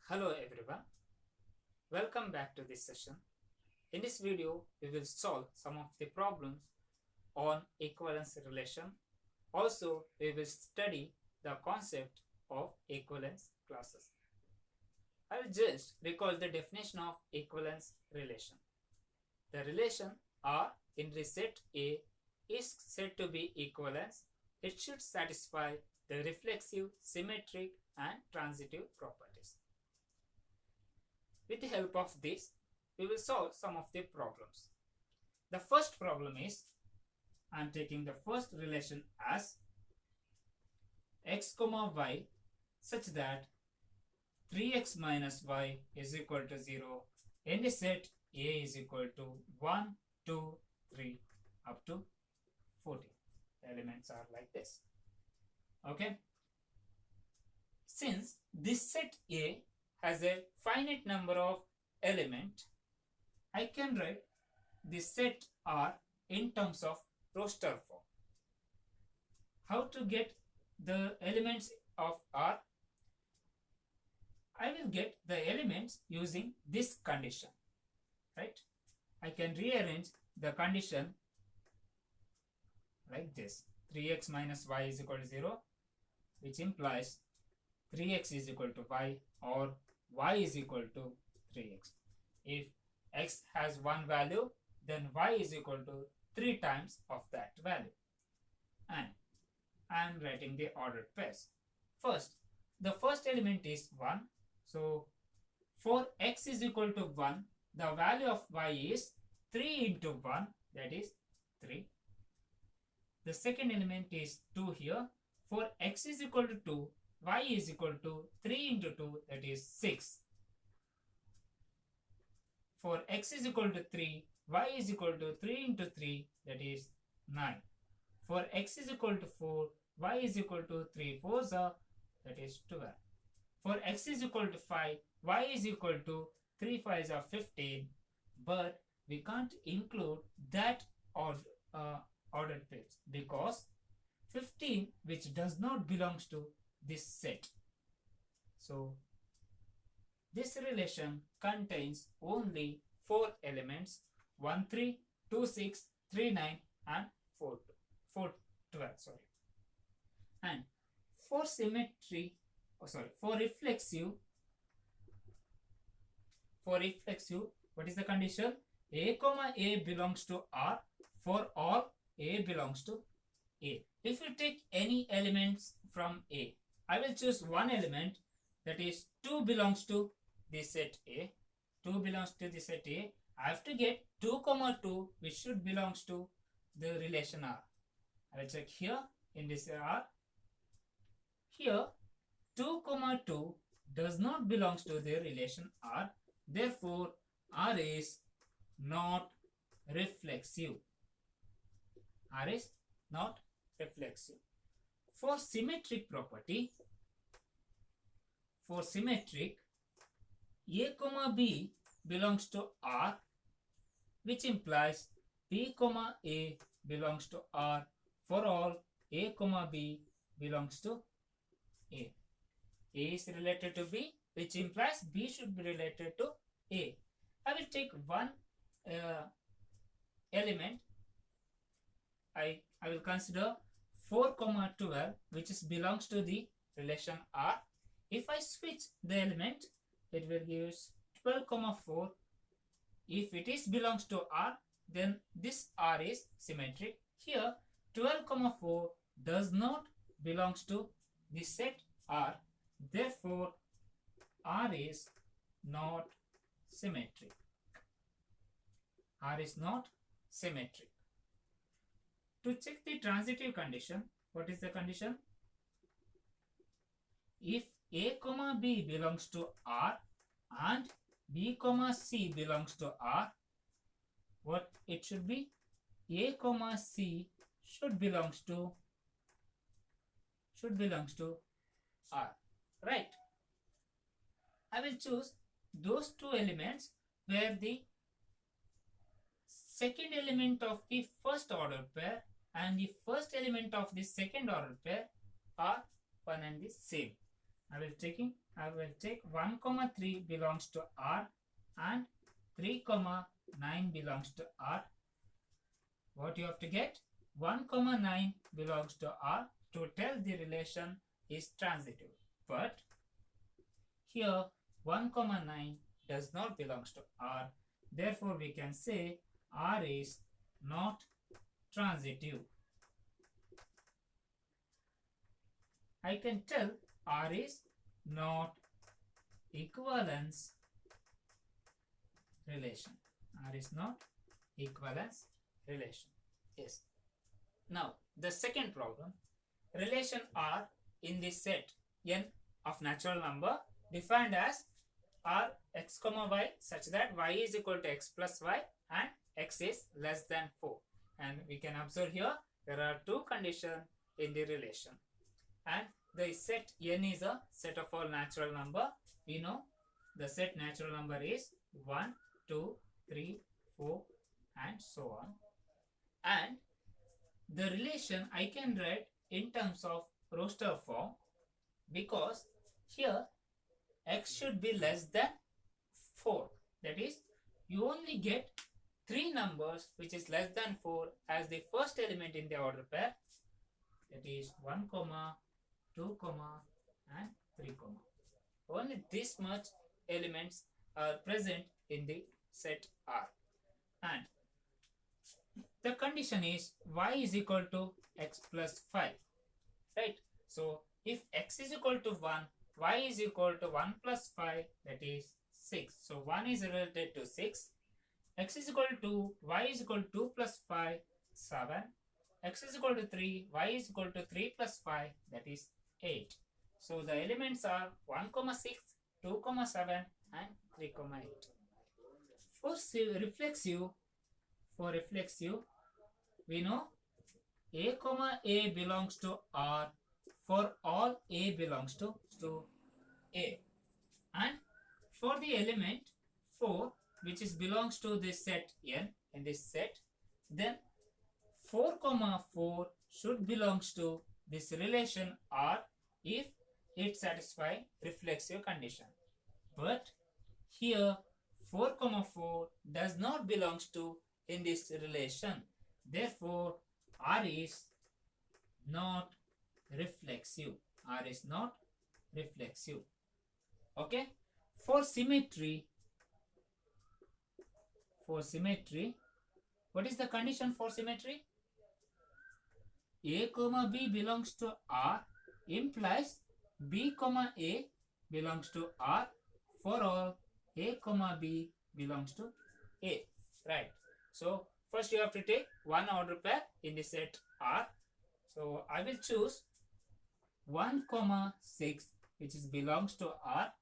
Hello everyone, welcome back to this session. In this video, we will solve some of the problems on equivalence relation. Also, we will study the concept of equivalence classes. I will just recall the definition of equivalence relation. The relation R in the set A is said to be equivalence. It should satisfy the reflexive, symmetric and transitive properties. With the help of this, we will solve some of the problems. The first problem is, I am taking the first relation as x comma y such that 3x minus y is equal to 0 in the set A is equal to 1, 2, 3 up to 40. The elements are like this. Okay. Since this set A has a finite number of elements, I can write this set R in terms of roster form. How to get the elements of R? I will get the elements using this condition, right? I can rearrange the condition like this. 3x minus y is equal to 0, which implies 3x is equal to y or y is equal to 3x. If x has one value, then y is equal to 3 times of that value. And I am writing the ordered pairs. First, the first element is 1. So, for x is equal to 1, the value of y is 3 into 1, that is 3. The second element is 2 here. For x is equal to 2, y is equal to 3 into 2, that is 6. For x is equal to 3, y is equal to 3 into 3, that is 9. For x is equal to 4, y is equal to 3 4s are, that is 12. For x is equal to 5, y is equal to 3 5s are 15, but we can't include that ordered pairs because 15 which does not belongs to this set. So this relation contains only 4 elements: 1 3, 2 6, 3 9 and 4 12. And for symmetry, for reflexive, what is the condition? A comma A belongs to R for all A belongs to A. If you take any elements from A, I will choose one element, that is 2 belongs to the set A. 2 belongs to the set A. I have to get 2 comma 2 which should belongs to the relation R. I will check here in this R. Here 2 comma 2 does not belongs to the relation R. Therefore, R is not reflexive. R is not reflexive. For symmetric property, for symmetric, A comma B belongs to R, which implies B comma A belongs to R for all A comma B belongs to A. A is related to B, which implies B should be related to A. I will take one element. I will consider 4 comma 12 which is belongs to the relation R. If I switch the element, it will give 12 comma 4. If it is belongs to R, then this R is symmetric. Here 12 comma 4 does not belongs to the set R. Therefore, R is not symmetric. R is not symmetric. To check the transitive condition, what is the condition? If A comma B belongs to R and B comma C belongs to R, what it should be? A comma C should belongs to R, right? I will choose those two elements where the second element of the first order pair and the first element of the second order pair are one and the same. I will take 1 comma 3 belongs to R and 3 comma 9 belongs to R. What you have to get? 1 comma 9 belongs to R to tell the relation is transitive. But here 1 comma 9 does not belongs to R. Therefore we can say R is not transitive. I can tell R is not equivalence relation. R is not equivalence relation. Yes. Now the second problem, relation R in the set n of natural number defined as R x comma y such that y is equal to x plus y and x is less than 4. And we can observe here there are two conditions in the relation. And the set n is a set of all natural number. We know the set natural number is 1, 2, 3, 4 and so on. And the relation I can write in terms of roster form because here x should be less than 4. That is, you only get 3 numbers which is less than 4 as the first element in the order pair. That is 1 comma 2 comma and 3 comma. Only this much elements are present in the set R. And the condition is y is equal to x plus 5. Right? So if x is equal to 1, y is equal to 1 plus 5, that is 6. So 1 is related to 6. X is equal to y is equal to 2 plus 5, 7. X is equal to 3, y is equal to 3 plus 5, that is 8. So the elements are 1 comma 6, 2 comma 7 and 3 comma 8. For reflexive, we know a comma a belongs to R for all a belongs to A. And for the element 4 which is belongs to this set n in this set, then 4 comma 4 should belongs to this relation R if it satisfies reflexive condition. But here 4 comma 4 does not belongs to in this relation. Therefore R is not reflexive. R is not reflexive. Okay. For symmetry, what is the condition for symmetry? A comma B belongs to R implies B comma A belongs to R for all A comma B belongs to A. Right. So first you have to take one order pair in the set R. So I will choose 1 comma 6 which is belongs to R,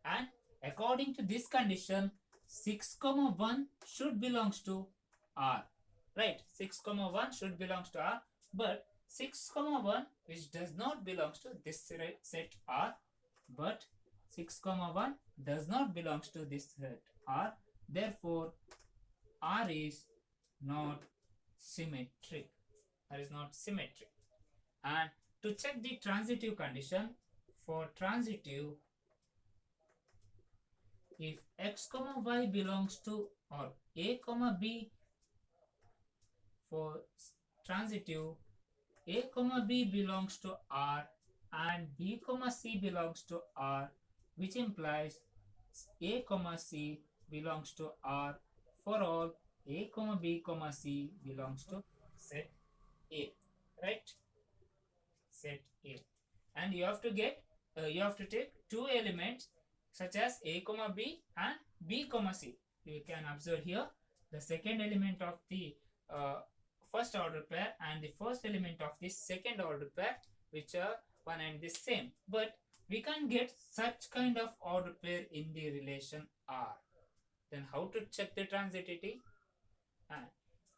and according to this condition 6 comma 1 should belongs to R. Right, 6 comma 1 should belongs to R, but 6 comma 1 which does not belongs to this set R, but 6 comma 1 does not belongs to this set R. Therefore R is not symmetric. R is not symmetric. And to check the transitive condition, for transitive, if x comma y belongs to or a comma b, for transitive a comma b belongs to R and b comma c belongs to R, which implies a comma c belongs to R for all a comma b comma c belongs to set A. Right? Set A. And you have to get you have to take two elements such as a comma b and b comma c. You can observe here the second element of the first order pair and the first element of the second order pair, which are one and the same. But we can't get such kind of order pair in the relation R. Then how to check the transitivity?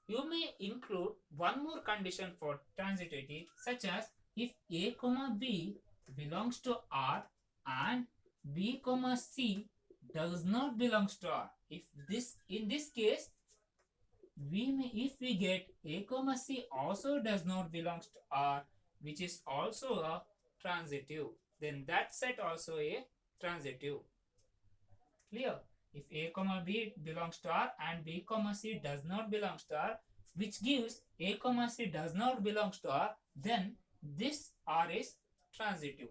You may include one more condition for transitivity, such as if a comma b belongs to R and b comma c does not belongs to R. In this case, if we get a comma c also does not belongs to R, which is also a transitive, then that set also a transitive. Clear? If a comma b belongs to R and b comma c does not belong to R, which gives a comma c does not belong to R, then this R is transitive.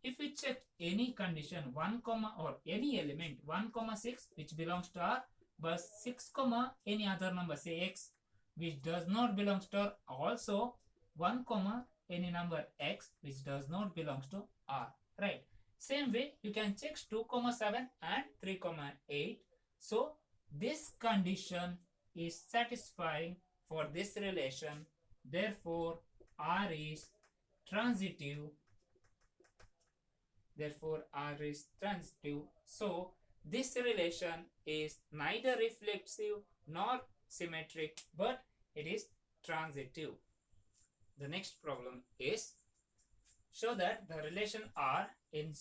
If we check any condition 1 comma or any element 1 comma 6 which belongs to R, but 6 comma any other number say x which does not belong to R, also 1 comma any number x which does not belong to R, right? Same way you can check 2 comma 7 and 3 comma 8. So this condition is satisfying for this relation, therefore R is transitive. So this relation is neither reflexive nor symmetric, but it is transitive. The next problem is show that the relation R in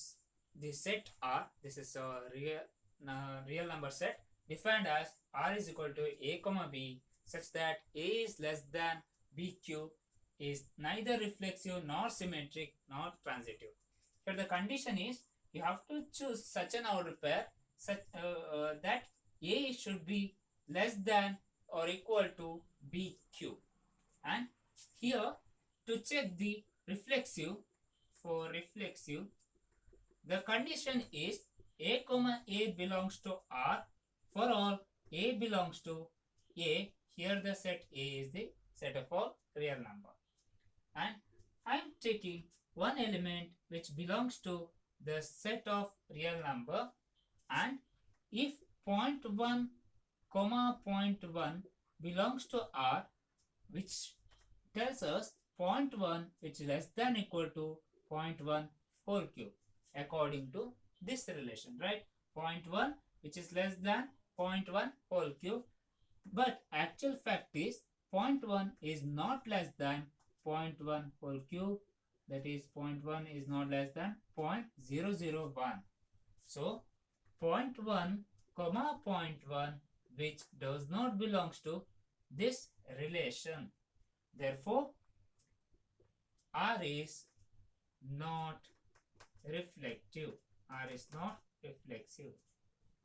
the set R, this is a real number set defined as R is equal to a comma b, such that a is less than b cube, is neither reflexive nor symmetric nor transitive. Here the condition is you have to choose such an order pair such that a should be less than or equal to b cube. And here to check the reflexive, for reflexive, the condition is a comma a belongs to R for all a belongs to a. Here the set A is the set of all real number, and I am taking one element which belongs to the set of real number, and if 0.1 comma 0.1 belongs to R, which tells us 0.1 which is less than equal to 0.1 whole cube according to this relation, right? 0.1 which is less than 0.1 whole cube, but actual fact is 0.1 is not less than 0.1 whole cube, that is 0.1 is not less than 0.001. So 0.1 comma 0.1 which does not belongs to this relation, therefore R is not reflective. R is not reflexive.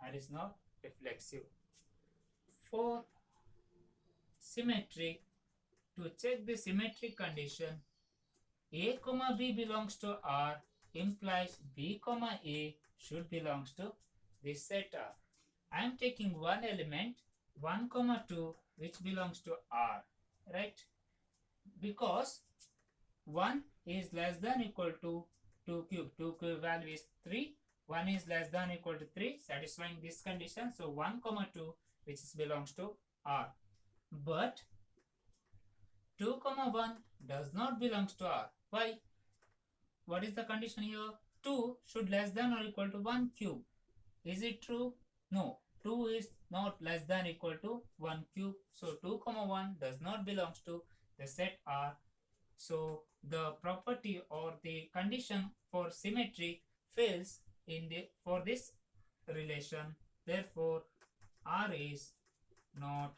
R is not reflexive. For symmetry, to check the symmetry condition, a comma b belongs to R implies b comma a should belongs to this set R. I am taking one element 1 comma 2 which belongs to R, right? Because 1 is less than equal to 2 cube. 2 cube value is 3. 1 is less than equal to 3, satisfying this condition. So 1 comma 2 which belongs to R. But 2 comma 1 does not belongs to R. Why? What is the condition here? 2 should less than or equal to 1 cube. Is it true? No. 2 is not less than equal to 1 cube. So 2 comma 1 does not belongs to the set R. So the property or the condition for symmetry fails in for this relation. Therefore R is not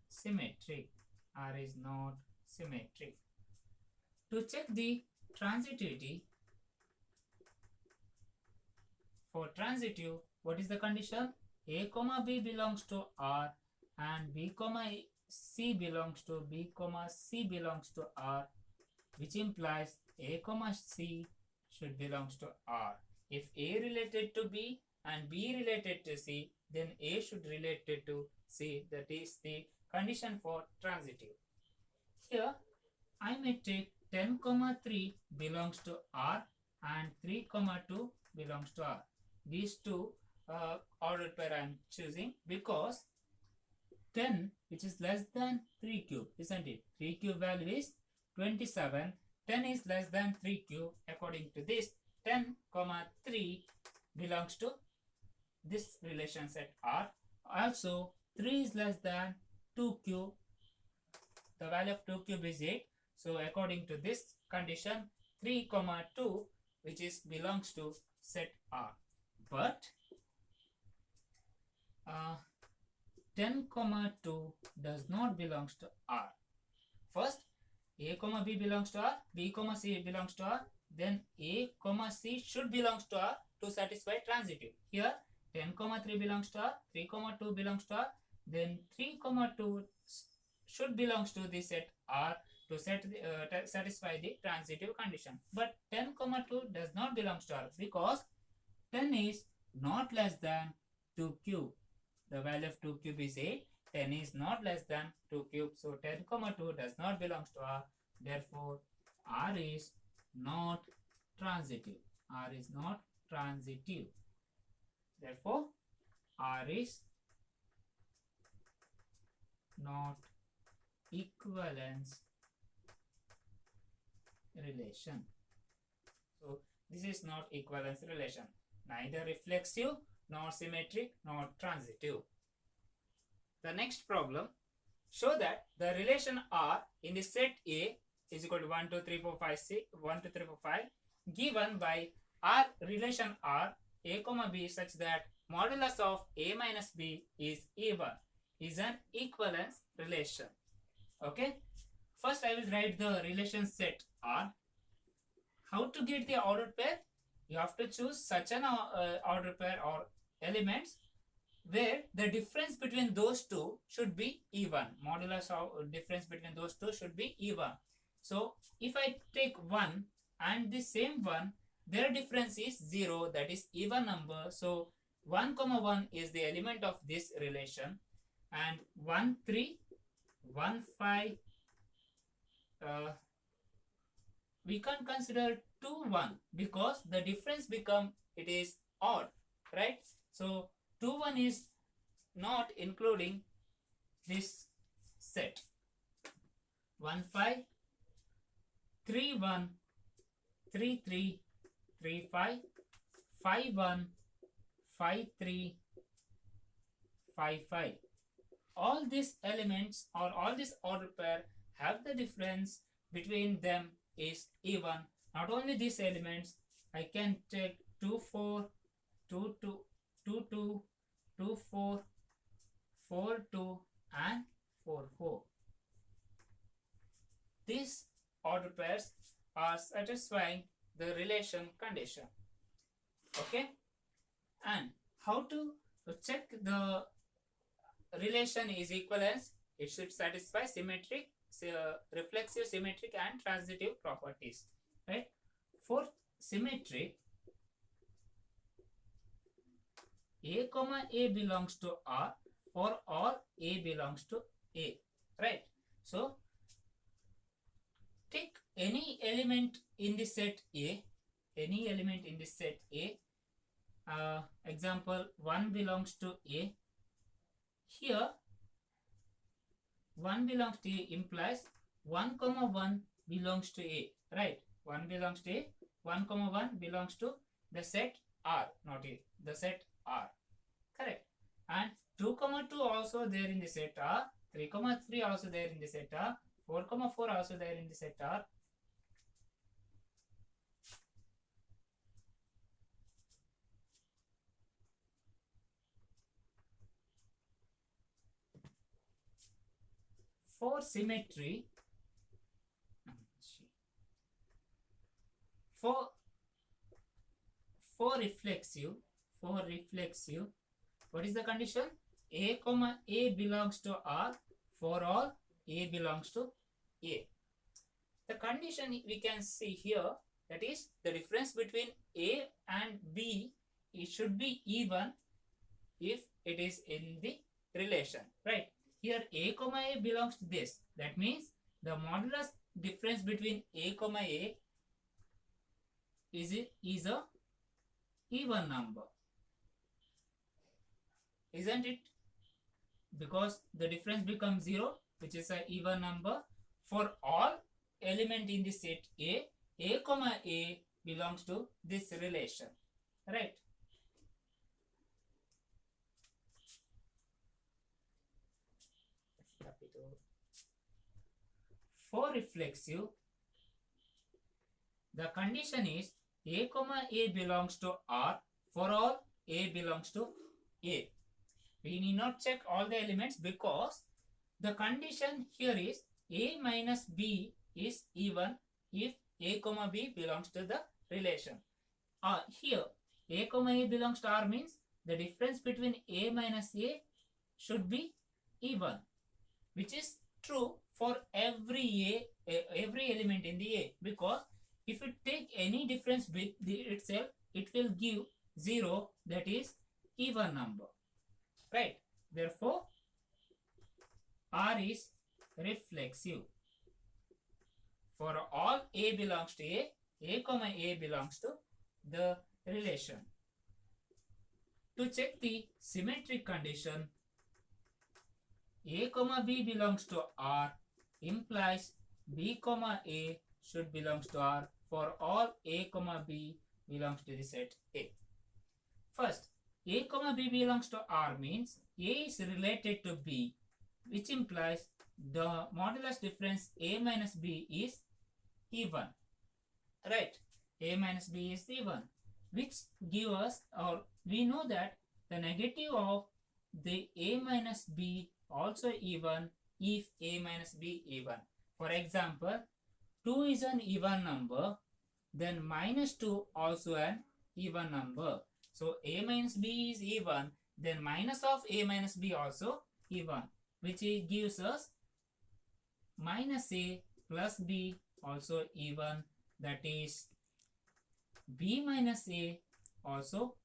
symmetric. R is not symmetric. To check the transitivity, for transitive, what is the condition? A comma b belongs to R and b comma c belongs to R, which implies a comma c should belongs to R. If a related to b and b related to c, then a should related to c. That is the condition for transitive. Here I may take 10 comma 3 belongs to R and 3 comma 2 belongs to R. These two ordered pair I am choosing because 10 which is less than 3 cube, isn't it? 3 cube value is 27. 10 is less than 3 cube. According to this, 10 comma 3 belongs to this relation set R. Also 3 is less than 2 cube. The value of 2 cube is 8. So according to this condition, 3 comma 2 which is belongs to set R. But 10 comma 2 does not belongs to R. First, a comma b belongs to R, b comma c belongs to R. then A comma C should belongs to R to satisfy transitive. Here 10 comma 3 belongs to R, 3 comma 2 belongs to R, then 3 comma 2 should belongs to the set R to satisfy the transitive condition. But 10 comma 2 does not belongs to R because 10 is not less than 2 cube. The value of 2 cube is 8. 10 is not less than 2 cube. So 10 comma 2 does not belongs to R. Therefore, R is not transitive. R is not transitive. Therefore, R is not equivalence relation. So this is not equivalence relation. Neither reflexive, nor symmetric, nor transitive. The next problem, show that the relation R in the set A is equal to 1, 2, 3, 4, 5, 6, 1, 2, 3, 4, 5 given by R relation R A comma B such that modulus of A minus B is even is an equivalence relation. Okay. First I will write the relation set R. How to get the ordered pair? You have to choose such an ordered pair or elements where the difference between those two should be even. Modulus of difference between those two should be even. So if I take 1 and the same one, their difference is 0, that is even number. So 1 comma 1 is the element of this relation, and 1 3 1 5 we can't consider 2 1 because the difference become it is odd, right? So 2 1 is not including this set. 1 5 3 1 3 3 3 5 5 1 5 3 5 5. All these elements or all this order pair have the difference between them is even. Not only these elements, I can take 2 4 2 2 2 2 2 4 4 2 and 4 4. These order pairs are satisfying the relation condition. Okay, and how to check the relation is equivalence? It should satisfy symmetric, reflexive, symmetric and transitive properties, right? For symmetric, A comma A belongs to R for all A belongs to A, right? So take any element in the set A, any element in the set A. Example 1 belongs to A. Here 1 belongs to A implies 1 comma 1 belongs to A, right? 1 belongs to A, 1 comma 1 belongs to the set R, not A, the set R, correct? And 2 comma 2 also there in the set R, 3 comma 3 also there in the set R, 4 comma 4 also there in the set R. For symmetry, for reflexive, what is the condition? A comma A belongs to R for all A belongs to A. The condition we can see here, that is the difference between A and B, it should be even if it is in the relation, right? Here A comma A belongs to this. That means the modulus difference between A comma A is a even number, isn't it? Because the difference becomes 0, which is an even number. For all element in the set A comma A belongs to this relation, right? For reflexive, the condition is A comma A belongs to R for all A belongs to A. We need not check all the elements because the condition here is A minus B is even if A comma B belongs to the relation. Here A comma A belongs to R means the difference between A minus A should be even, which is true for every element in the A, because if you take any difference with itself, it will give 0, that is even number, right? Therefore R is reflexive. For all A belongs to A comma A belongs to the relation. To check the symmetric condition, A comma B belongs to R implies B comma A should belongs to R for all A comma B belongs to the set A. First, A comma B belongs to R means A is related to B, which implies the modulus difference A minus B is even, right? A minus B is even, which give us, or we know that the negative of the A minus B also even if A minus B even. For example, 2 is an even number, then minus 2 also an even number. So A minus B is even, then minus of A minus B also even, which gives us minus A plus B also even, that is B minus A also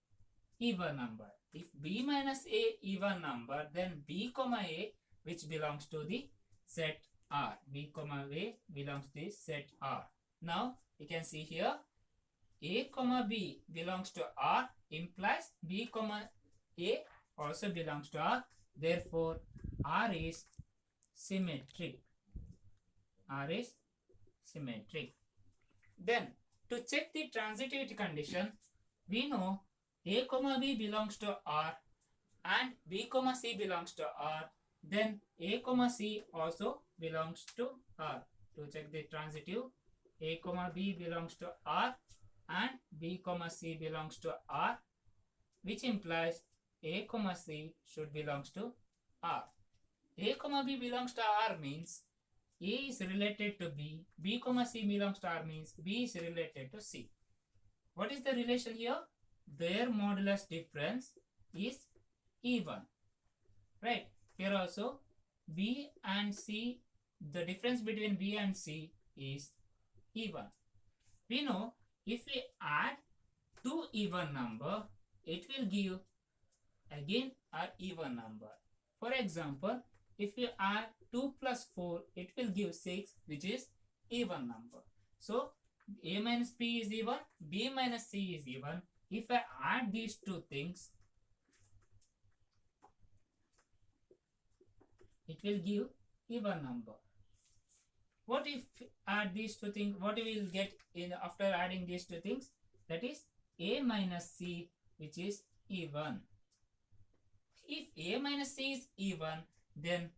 even number. If B minus A even number, then B comma A, which belongs to the set R. B comma A belongs to the set R. Now you can see here A comma B belongs to R implies B comma A also belongs to R. Therefore R is symmetric. R is symmetric. Then to check the transitivity condition, we know A comma B belongs to R and B comma C belongs to R. Then A comma C also belongs to R. To check the transitive, A comma B belongs to R and B comma C belongs to R, which implies A comma C should belongs to R. A comma B belongs to R means A is related to B. B comma C belongs to R means B is related to C. What is the relation here? Their modulus difference is even, right? Here also B and C, the difference between B and C is even. We know if we add two even number, it will give again an even number. For example, if we add 2 plus 4, it will give 6, which is even number. So A minus B is even, B minus C is even. If I add these two things, it will give even number. What if add these two things? What we will get in after adding these two things? That is A minus C, which is even. If A minus C is even, then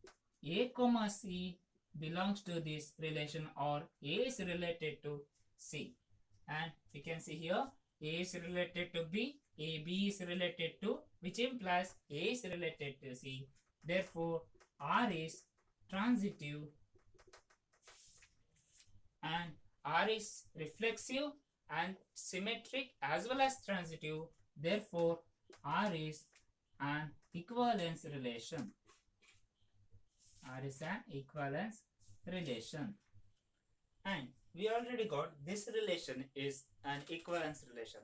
A comma C belongs to this relation, or A is related to C. And we can see here A is related to B, B is related to, which implies A is related to C. Therefore R is transitive and R is reflexive and symmetric as well as transitive. Therefore R is an equivalence relation. R is an equivalence relation. And we already got this relation is an equivalence relation.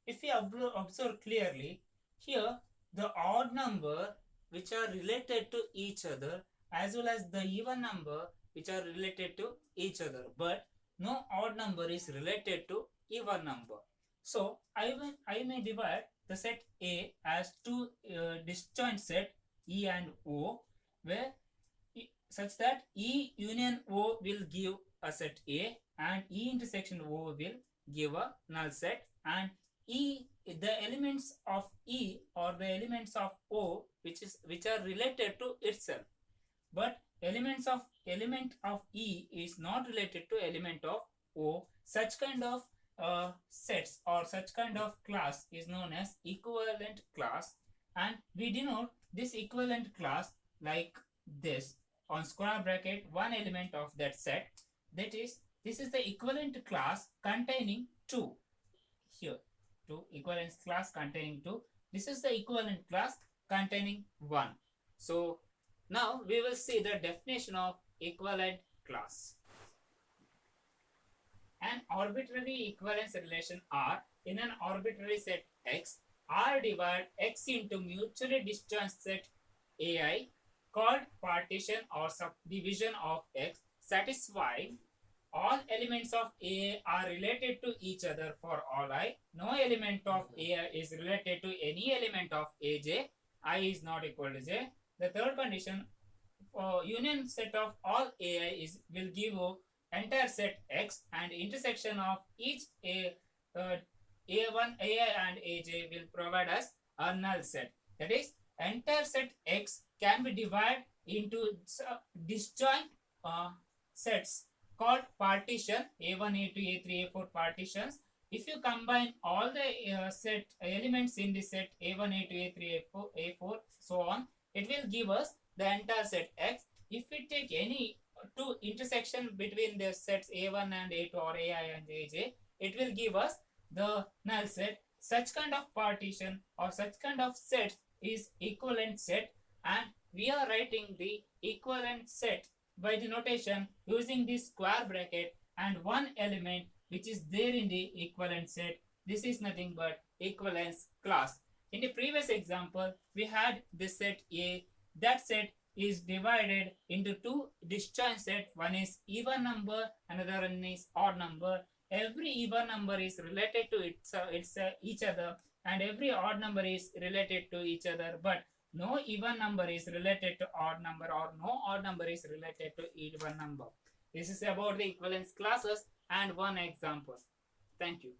If we observe clearly, here the odd number which are related to each other as well as the even number which are related to each other, but no odd number is related to even number. So I may divide the set A as two disjoint set E and O, where such that E union O will give a set A and E intersection O will give a null set, and the elements of E or the elements of O which are related to itself, but element of E is not related to element of O. Such kind of sets or such kind of class is known as equivalent class, and we denote this equivalent class like this: on square bracket one element of that set, that is This is the equivalent class containing 2. Here, 2 equivalence class containing 2. This is the equivalent class containing 1. So now we will see the definition of equivalent class. An arbitrary equivalence relation R in an arbitrary set X. R divide X into mutually disjoint set AI called partition or subdivision of X, satisfying all elements of A are related to each other for all I. No element of A is related to any element of AJ. I is not equal to J. The third condition, union set of all AI will give you entire set X, and intersection of each A1, AI and AJ will provide us a null set. That is, entire set X can be divided into disjoint sets called partition A1, A2, A3, A4 partitions. If you combine all the set elements in the set A1, A2, A3, A4, A4, so on, it will give us the entire set X. If we take any two intersection between the sets A1 and A2 or AI and AJ, it will give us the null set. Such kind of partition or such kind of set is equivalent set, and we are writing the equivalent set by the notation using this square bracket and one element which is there in the equivalent set. This is nothing but equivalence class. In the previous example, we had this set A. That set is divided into two disjoint sets. One is even number, another one is odd number. Every even number is related to each other, and every odd number is related to each other, but no even number is related to odd number, or no odd number is related to even number. This is about the equivalence classes and one example. Thank you.